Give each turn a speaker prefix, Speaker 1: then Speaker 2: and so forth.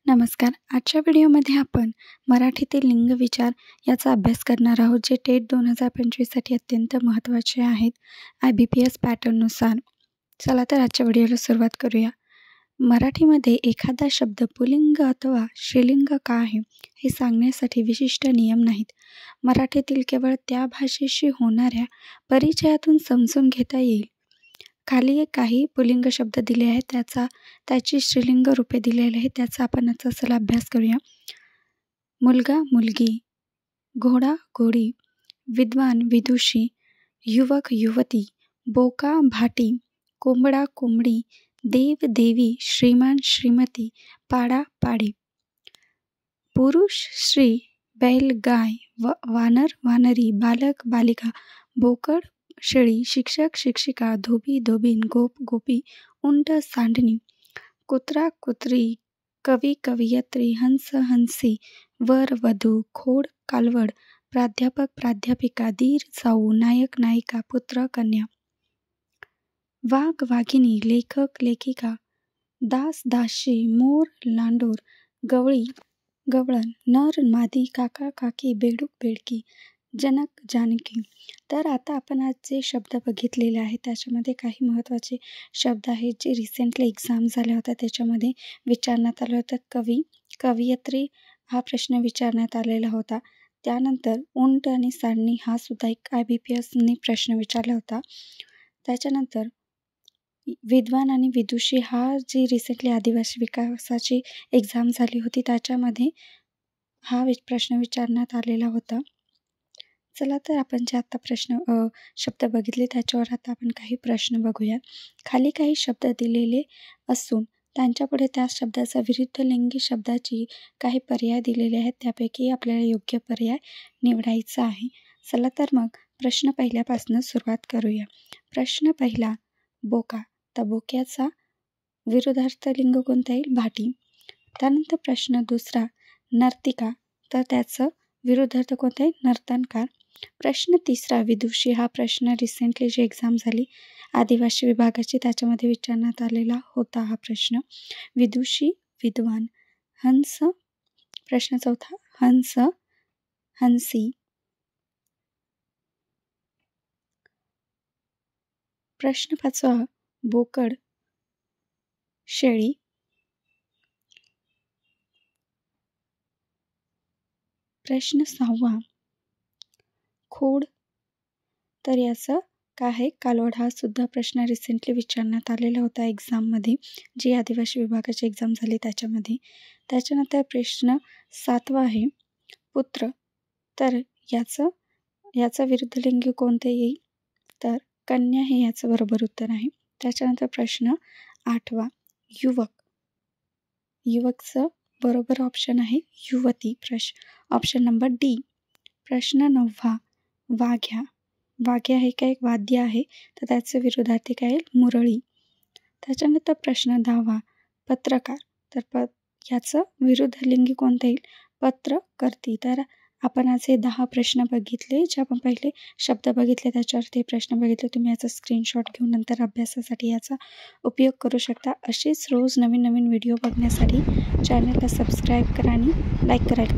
Speaker 1: नमस्कार. आजच्या व्हिडिओमध्ये आपण मराठीतील लिंगविचार याचा अभ्यास करणार आहोत, जे टेट 2025साठी अत्यंत महत्त्वाचे आहेत IBPS पॅटर्ननुसार. चला तर आजच्या व्हिडिओला सुरुवात करूया. मराठीमध्ये एखादा शब्द पुल्लिंग अथवा स्त्रीलिंग का आहे हे सांगण्यासाठी विशिष्ट नियम नाहीत. मराठीतील केवळ त्या भाषेशी होणाऱ्या परिचयातून समजून घेता येईल. खाली काही पुल्लिंग शब्द दिले आहेत, त्याची स्त्रीलिंग रूपे दिलेली आहेत, त्याचा आपण आजचा चला अभ्यास करूया. मुलगा मुलगी, घोडा घोडी, विद्वान विदुषी, युवक युवती, बोका भाटी, कोंबडा कोंबडी, देव देवी, श्रीमान श्रीमती, पाडा पाडी, पुरुष स्त्री, बैल गाय, वानर वानरी, बालक बालिका, बोकड शेळी, शिक्षक शिक्षिका, धोबी धोबीन, गोप गोपी, उंट सांडणी, कुत्रा कुत्री, कवी कवयित्री, हंस हंसी, वर वधू, खोड कालवड, प्राध्यापक प्राध्यापिका, दीर जाऊ, नायक नायिका, पुत्र कन्या, वाघ वाघिणी, लेखक लेखिका, दास दासी, मोर लांडोर, गवळी गवळण, नर मादी, काका काकी, बेडूक बेडकी, जनक जानकी. तर आता आपण आज जे शब्द बघितलेले आहेत त्याच्यामध्ये काही महत्त्वाचे शब्द आहेत जे रिसेंटली एक्झाम झाल्या होत्या, त्याच्यामध्ये विचारण्यात आलं होतं. कवी कवयित्री हा प्रश्न विचारण्यात आलेला होता. त्यानंतर उंट आणि सांडणी हा सुद्धा एक IBPSने प्रश्न विचारला होता. त्याच्यानंतर विद्वान आणि विदुषी हा जी रिसेंटली आदिवासी विकासाची एक्झाम झाली होती त्याच्यामध्ये हा प्रश्न विचारण्यात आलेला होता. चला तर आपण जे आता शब्द बघितले त्याच्यावर आता आपण काही प्रश्न बघूया. खाली काही शब्द दिलेले असून त्यांच्यापुढे त्या शब्दाचा विरुद्ध लिंगी शब्दाची काही पर्याय दिलेले आहेत, त्यापैकी आपल्याला योग्य पर्याय निवडायचा आहे. चला तर मग प्रश्न पहिल्यापासून सुरुवात करूया. प्रश्न पहिला, बोका. तर बोक्याचा विरुद्धार्थ लिंग कोणता येईल? भाटी. त्यानंतर प्रश्न दुसरा, नर्तिका. तर त्याचं विरुद्धार्थ कोणता येईल? नर्तनकार. प्रश्न तिसरा, विदुषी. हा प्रश्न रिसेंटली जी एक्झाम झाली आदिवासी विभागाची त्याच्यामध्ये विचारण्यात आलेला होता हा प्रश्न. विदुषी, विद्वान. हंस. प्रश्न चौथा, हंस हंसी. प्रश्न पाचवा, बोकड शेळी. प्रश्न सहावा, खोड. तर याचं काय आहे? कालवड. हा सुद्धा प्रश्न रिसेंटली विचारण्यात आलेला होता एक्झाममध्ये, जी आदिवासी विभागाची एक्झाम झाली त्याच्यामध्ये. त्याच्यानंतर प्रश्न सातवा आहे, पुत्र. तर याचं विरुद्ध लिंग कोणते येईल? तर कन्या हे याचं बरोबर उत्तर आहे. त्याच्यानंतर प्रश्न आठवा, युवक. युवकचं बरोबर ऑप्शन आहे युवती. Option number D. प्रश्न नववा, वाघ्या. वाघ्या हे काय एक वाद्य आहे, तर त्याचे विरुद्धार्थी काय येईल? मुरळी. त्याच्यानंतर प्रश्न दहावा, पत्रकार. तर याचं विरुद्ध लिंगी कोणतं येईल? पत्रकर्ती. तर आपण आज हे 10 प्रश्न बघितले, जे आपण पहिले शब्द बघितले त्याच्यावर ते प्रश्न बघितले. तुम्ही याचा स्क्रीनशॉट घेऊन नंतर अभ्यासासाठी याचा उपयोग करू शकता. असेच रोज नवीन नवीन व्हिडिओ बघण्यासाठी चॅनलला सबस्क्राईब करा आणि लाईक करा.